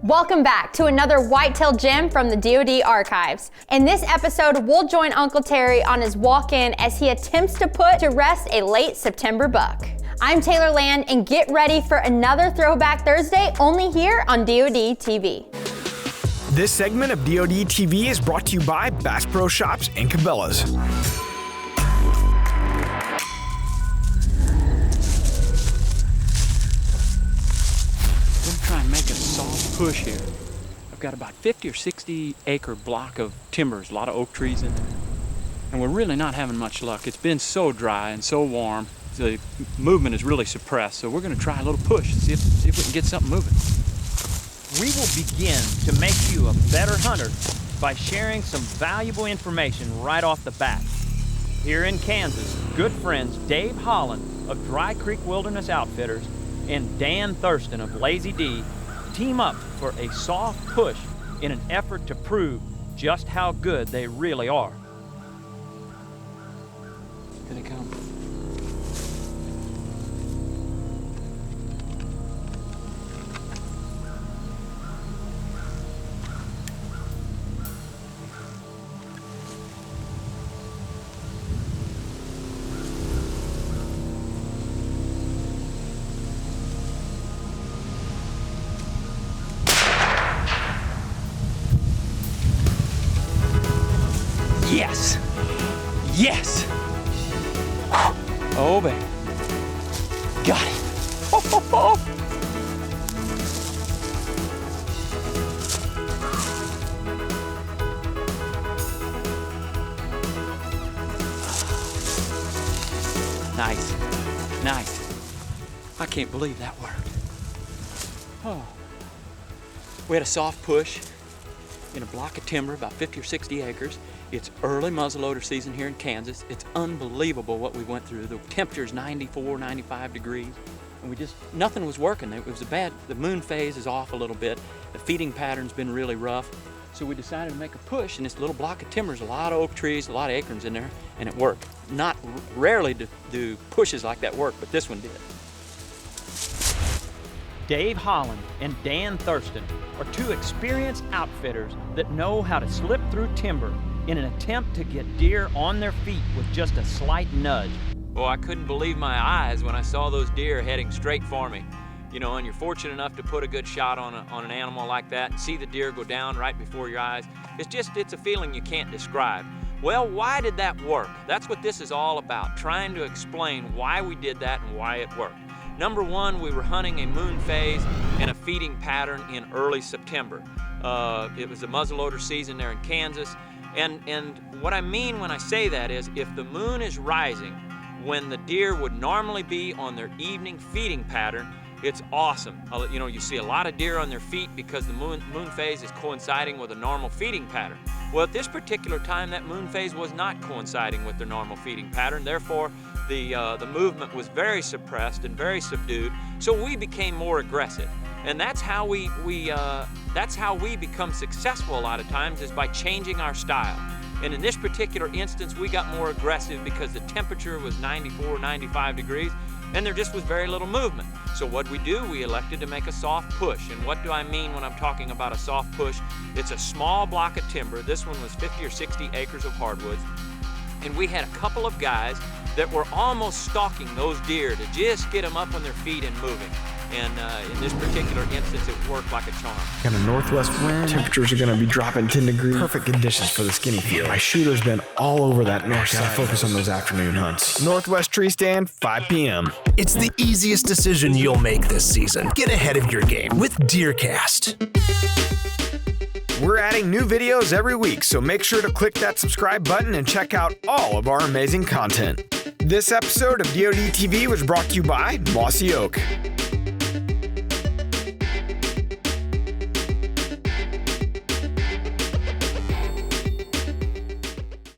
Welcome back to another whitetail gem from the DoD archives. In this episode, we'll join Uncle Terry on his walk-in as he attempts to put to rest a late September buck. I'm Taylor Land, and get ready for another Throwback Thursday only here on DoD TV. This segment of DoD TV is brought to you by Bass Pro Shops and Cabela's. Try and make a soft push here. I've got about 50 or 60 acre block of timbers, a lot of oak trees in there. And we're really not having much luck. It's been so dry and so warm, the movement is really suppressed. So we're gonna try a little push, see if we can get something moving. We will begin to make you a better hunter by sharing some valuable information right off the bat. Here in Kansas, good friends Dave Holland of Dry Creek Wilderness Outfitters and Dan Thurston of Lazy D team up for a soft push in an effort to prove just how good they really are. Here they come. Yes! Yes! Oh, baby. Got it. Ho, ho, ho. Nice. Nice. I can't believe that worked. Oh. We had a soft push in a block of timber, about 50 or 60 acres. It's early muzzleloader season here in Kansas. It's unbelievable what we went through. The temperature's 94, 95 degrees, and nothing was working. It was the moon phase is off a little bit. The feeding pattern's been really rough. So we decided to make a push in this little block of timbers, a lot of oak trees, a lot of acorns in there, and it worked. Not rarely do pushes like that work, but this one did. Dave Holland and Dan Thurston are two experienced outfitters that know how to slip through timber in an attempt to get deer on their feet with just a slight nudge. Well, I couldn't believe my eyes when I saw those deer heading straight for me. You know, and you're fortunate enough to put a good shot on an animal like that and see the deer go down right before your eyes. It's a feeling you can't describe. Well, why did that work? That's what this is all about, trying to explain why we did that and why it worked. Number one, we were hunting a moon phase and a feeding pattern in early September. It was the muzzleloader season there in Kansas. And what I mean when I say that is if the moon is rising when the deer would normally be on their evening feeding pattern, it's awesome. You know, you see a lot of deer on their feet because the moon phase is coinciding with a normal feeding pattern. Well, at this particular time, that moon phase was not coinciding with their normal feeding pattern. Therefore, the movement was very suppressed and very subdued. So we became more aggressive. And that's how we become successful a lot of times, is by changing our style. And in this particular instance, we got more aggressive because the temperature was 94, 95 degrees, and there just was very little movement. So what we elected to make a soft push. And what do I mean when I'm talking about a soft push? It's a small block of timber. This one was 50 or 60 acres of hardwoods. And we had a couple of guys that were almost stalking those deer to just get them up on their feet and moving. And in this particular instance, it worked like a charm. Got a northwest wind. Temperatures are going to be dropping 10 degrees. Perfect conditions for the skinny field. My shooter's been all over that north side. Gotta focus on those afternoon hunts. Northwest tree stand, 5 p.m. It's the easiest decision you'll make this season. Get ahead of your game with DeerCast. We're adding new videos every week, so make sure to click that subscribe button and check out all of our amazing content. This episode of DoD TV was brought to you by Mossy Oak.